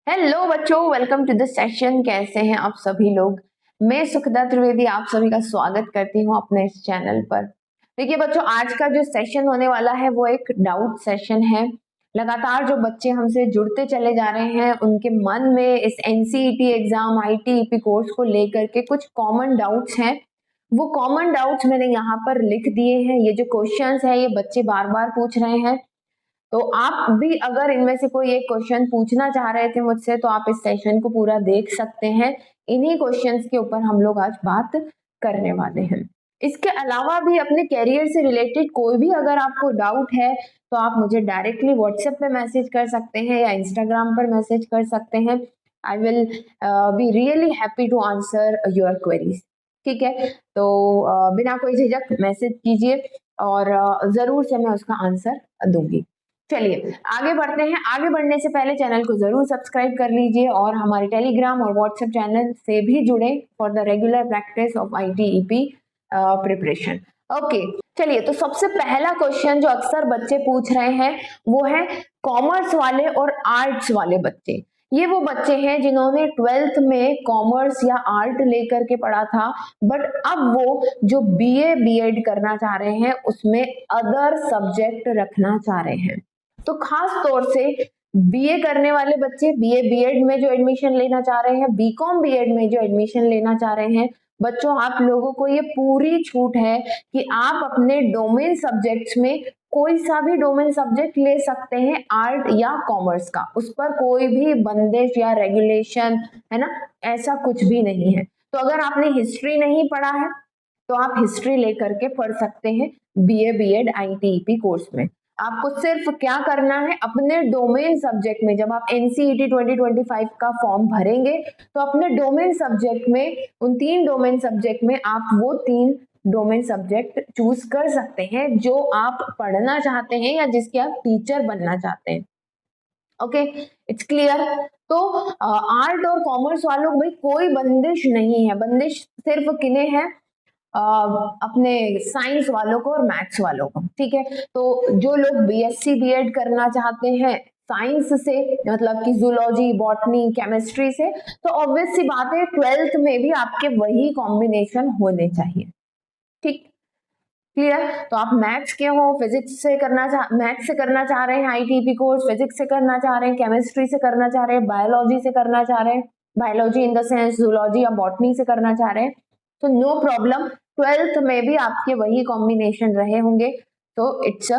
Hello बच्चों, welcome to the session. कैसे हैं आप सभी लोग। मैं सुखदा त्रिवेदी आप सभी का स्वागत करती हूँ अपने इस चैनल पर। देखिए बच्चों, आज का जो सेशन होने वाला है वो एक डाउट सेशन है। लगातार जो बच्चे हमसे जुड़ते चले जा रहे हैं उनके मन में इस एनसीईटी एग्जाम आईटीईपी कोर्स को लेकर के कुछ कॉमन डाउट्स हैं। वो कॉमन डाउट्स मैंने यहाँ पर लिख दिए हैं। ये जो क्वेश्चंस है ये बच्चे बार बार पूछ रहे हैं, तो आप भी अगर इनमें से कोई एक क्वेश्चन पूछना चाह रहे थे मुझसे तो आप इस सेशन को पूरा देख सकते हैं। इन्हीं क्वेश्चंस के ऊपर हम लोग आज बात करने वाले हैं। इसके अलावा भी अपने कैरियर से रिलेटेड कोई भी अगर आपको डाउट है तो आप मुझे डायरेक्टली व्हाट्सएप पे मैसेज कर सकते हैं या इंस्टाग्राम पर मैसेज कर सकते हैं। I will be really happy to answer your queries. ठीक है, तो बिना कोई झिझक मैसेज कीजिए और जरूर से मैं उसका आंसर दूंगी। चलिए आगे बढ़ते हैं। आगे बढ़ने से पहले चैनल को जरूर सब्सक्राइब कर लीजिए और हमारे टेलीग्राम और व्हाट्सएप चैनल से भी जुड़े for the regular practice of ITEP preparation. Okay, चलिए तो सबसे पहला क्वेश्चन जो अक्सर बच्चे पूछ रहे हैं वो है कॉमर्स वाले और आर्ट्स वाले बच्चे। ये वो बच्चे हैं जिन्होंने 12th में कॉमर्स या आर्ट लेकर के पढ़ा था, बट अब वो जो बीए बीएड करना चाह रहे हैं उसमें अदर सब्जेक्ट रखना चाह रहे हैं। तो खास तौर से बीए करने वाले बच्चे बीए बीएड में जो एडमिशन लेना चाह रहे हैं, बीकॉम बीएड में जो एडमिशन लेना चाह रहे हैं, बच्चों आप लोगों को ये पूरी छूट है कि आप अपने डोमेन सब्जेक्ट्स में कोई सा भी डोमेन सब्जेक्ट ले सकते हैं, आर्ट या कॉमर्स का। उस पर कोई भी बंदिश या रेगुलेशन है ना, ऐसा कुछ भी नहीं है। तो अगर आपने हिस्ट्री नहीं पढ़ा है तो आप हिस्ट्री लेकर के पढ़ सकते हैं बीए बीएड आईटीईपी कोर्स में। आपको सिर्फ क्या करना है, अपने डोमेन सब्जेक्ट में जब आप एनसीईटी 2025 का फॉर्म भरेंगे तो अपने डोमेन सब्जेक्ट में, उन 3 डोमेन सब्जेक्ट में आप वो 3 डोमेन सब्जेक्ट चूज कर सकते हैं जो आप पढ़ना चाहते हैं या जिसके आप टीचर बनना चाहते हैं। Okay, it's clear. तो आर्ट और कॉमर्स वालों को भाई कोई बंदिश नहीं है, बंदिश सिर्फ किन्हें है, अपने साइंस वालों को और मैथ्स वालों को। ठीक है, तो जो लोग बीएससी बीएड करना चाहते हैं साइंस से, मतलब कि जूलॉजी बॉटनी केमिस्ट्री से, तो ऑब्वियस सी बात है 12th में भी आपके वही कॉम्बिनेशन होने चाहिए। ठीक, क्लियर। तो आप मैथ्स के हो, फिजिक्स से मैथ्स से करना चाह रहे हैं आईटीपी कोर्स, फिजिक्स से करना चाह रहे हैं, केमिस्ट्री से करना चाह रहे हैं, बायोलॉजी से करना चाह रहे हैं, biology in the sense zoology या बॉटनी से करना चाह रहे हैं, तो नो प्रॉब्लम, 12th में भी आपके वही कॉम्बिनेशन रहे होंगे। तो it's a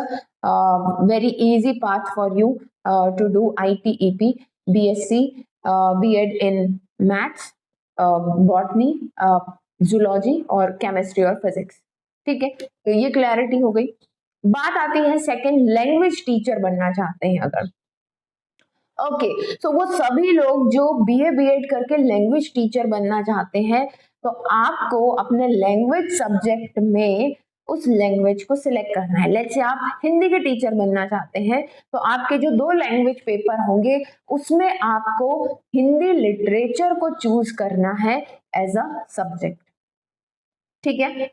very easy path for you to do ITEP BSc BEd in maths, botany, zoology और केमिस्ट्री और फिजिक्स। ठीक है, तो ये क्लैरिटी हो गई। बात आती है सेकंड, लैंग्वेज टीचर बनना चाहते हैं अगर। ओके, सो वो सभी लोग जो बीए बीएड करके लैंग्वेज टीचर बनना चाहते हैं, तो आपको अपने लैंग्वेज सब्जेक्ट में उस लैंग्वेज को सिलेक्ट करना है। लेट्स से आप हिंदी के टीचर बनना चाहते हैं तो आपके जो 2 लैंग्वेज पेपर होंगे उसमें आपको हिंदी लिटरेचर को चूज करना है एज अ सब्जेक्ट। ठीक है,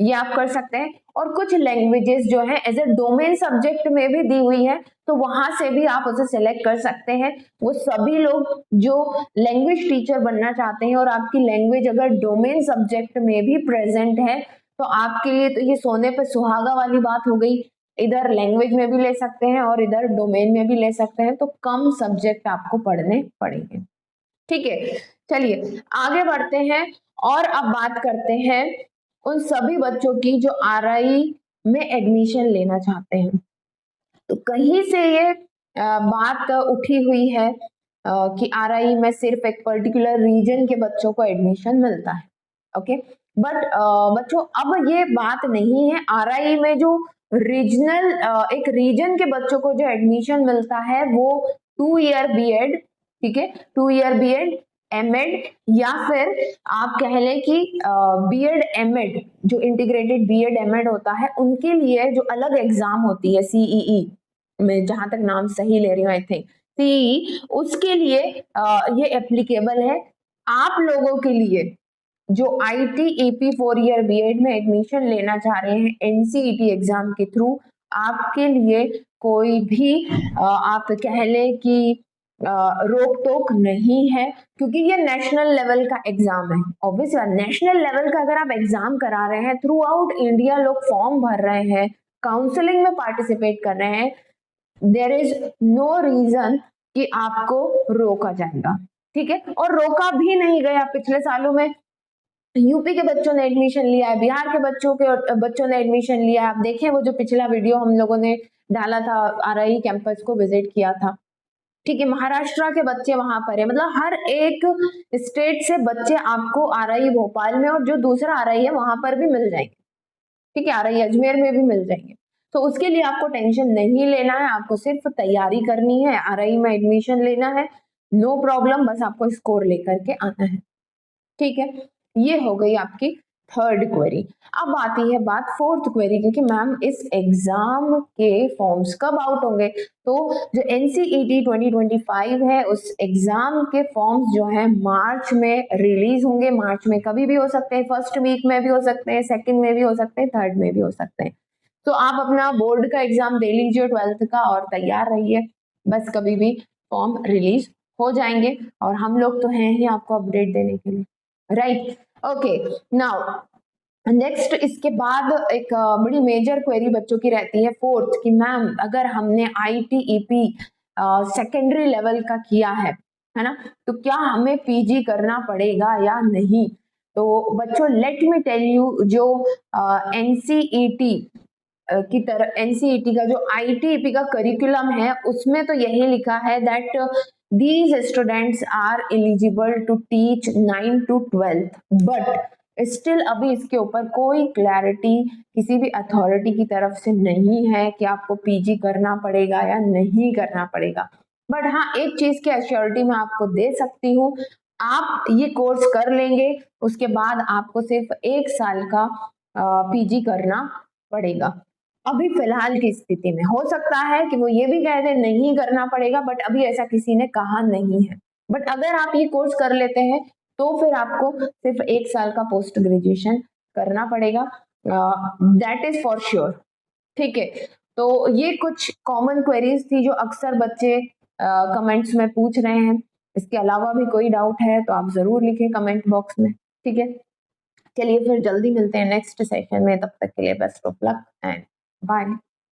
ये आप कर सकते हैं। और कुछ लैंग्वेजेस जो है एज ए डोमेन सब्जेक्ट में भी दी हुई है, तो वहां से भी आप उसे सेलेक्ट कर सकते हैं। वो सभी लोग जो लैंग्वेज टीचर बनना चाहते हैं और आपकी लैंग्वेज अगर डोमेन सब्जेक्ट में भी प्रेजेंट है तो आपके लिए तो ये सोने पे सुहागा वाली बात हो गई। इधर लैंग्वेज में भी ले सकते हैं और इधर डोमेन में भी ले सकते हैं, तो कम सब्जेक्ट आपको पढ़ने पड़ेंगे। ठीक है, चलिए आगे बढ़ते हैं और अब बात करते हैं उन सभी बच्चों की जो आरआई में एडमिशन लेना चाहते हैं। तो कहीं से ये बात उठी हुई है कि आरआई में सिर्फ एक पर्टिकुलर रीजन के बच्चों को एडमिशन मिलता है। ओके, बट बच्चों अब ये बात नहीं है। आरआई में जो रीजनल एक रीजन के बच्चों को जो एडमिशन मिलता है वो 2 ईयर बीएड, ठीक है, 2 ईयर बीएड एमएड, या फिर आप कह लें कि बीएड एमएड, जो इंटीग्रेटेड बीएड एमएड होता है उनके लिए जो अलग एग्जाम होती है सीईई में, जहां तक नाम सही ले रही हूँ आई थिंक सीईई, उसके लिए ये एप्लीकेबल है। आप लोगों के लिए जो आईटीईपी 4 ईयर बीएड में एडमिशन लेना चाह रहे हैं एनसीईटी एग्जाम के थ्रू, आपके लिए कोई भी आप कह लें कि रोक टोक नहीं है, क्योंकि ये नेशनल लेवल का एग्जाम है। ऑब्वियसली नेशनल लेवल का अगर आप एग्जाम करा रहे हैं, थ्रू आउट इंडिया लोग फॉर्म भर रहे हैं, काउंसलिंग में पार्टिसिपेट कर रहे हैं, देयर इज नो रीजन कि आपको रोका जाएगा, ठीक है। और रोका भी नहीं गया। पिछले सालों में यूपी के बच्चों ने एडमिशन लिया है, बिहार के बच्चों ने एडमिशन लिया है। आप देखें वो जो पिछला वीडियो हम लोगों ने डाला था, आरआई कैंपस को विजिट किया था, ठीक है। महाराष्ट्र के बच्चे वहां पर है, मतलब हर एक स्टेट से बच्चे आपको आरआई भोपाल में और जो दूसरा आरआई है वहां पर भी मिल जाएंगे, ठीक है। आरआई अजमेर में भी मिल जाएंगे। तो उसके लिए आपको टेंशन नहीं लेना है, आपको सिर्फ तैयारी करनी है, आरआई में एडमिशन लेना है, नो प्रॉब्लम। बस आपको स्कोर लेकर के आना है, ठीक है। ये हो गई आपकी थर्ड क्वेरी। अब आती है बात फोर्थ क्वेरी की कि मैम इस एग्जाम के फॉर्म्स कब आउट होंगे। तो जो एनसीईटी 2025 है उस एग्जाम के फॉर्म्स जो है मार्च में रिलीज होंगे। मार्च में कभी भी हो सकते हैं, फर्स्ट वीक में भी हो सकते हैं, सेकंड में भी हो सकते हैं, थर्ड में भी हो सकते हैं। तो आप अपना बोर्ड का एग्जाम दे लीजिए 12th का और तैयार रहिए, बस कभी भी फॉर्म रिलीज हो जाएंगे और हम लोग तो हैं ही आपको अपडेट देने के लिए, राइट। ओके, नाउ नेक्स्ट इसके बाद एक बड़ी मेजर क्वेरी बच्चों की रहती है फोर्थ कि मैम अगर हमने आईटीईपी सेकेंडरी लेवल का किया है ना, तो क्या हमें पीजी करना पड़ेगा या नहीं। तो बच्चों लेट मी टेल यू, जो एनसीईटी की तरह एनसीईटी का जो आईटीईपी का करिकुलम है उसमें तो यही लिखा है that these students are eligible to teach 9 to 12th, but still अभी इसके ऊपर कोई क्लैरिटी किसी भी अथॉरिटी की तरफ से नहीं है कि आपको पीजी करना पड़ेगा या नहीं करना पड़ेगा। बट हाँ, एक चीज की एश्योरिटी मैं आपको दे सकती हूँ, आप ये कोर्स कर लेंगे उसके बाद आपको सिर्फ 1 साल का पीजी करना पड़ेगा। अभी फिलहाल की स्थिति में हो सकता है कि वो ये भी कह दे नहीं करना पड़ेगा, बट अभी ऐसा किसी ने कहा नहीं है। बट अगर आप ये कोर्स कर लेते हैं तो फिर आपको सिर्फ 1 साल का पोस्ट ग्रेजुएशन करना पड़ेगा, दैट इज फॉर श्योर, ठीक है। तो ये कुछ कॉमन क्वेरीज थी जो अक्सर बच्चे कमेंट्स में पूछ रहे हैं। इसके अलावा भी कोई डाउट है तो आप जरूर लिखें कमेंट बॉक्स में, ठीक है। चलिए फिर जल्दी मिलते हैं नेक्स्ट सेशन में, तब तक के लिए best of luck and bye.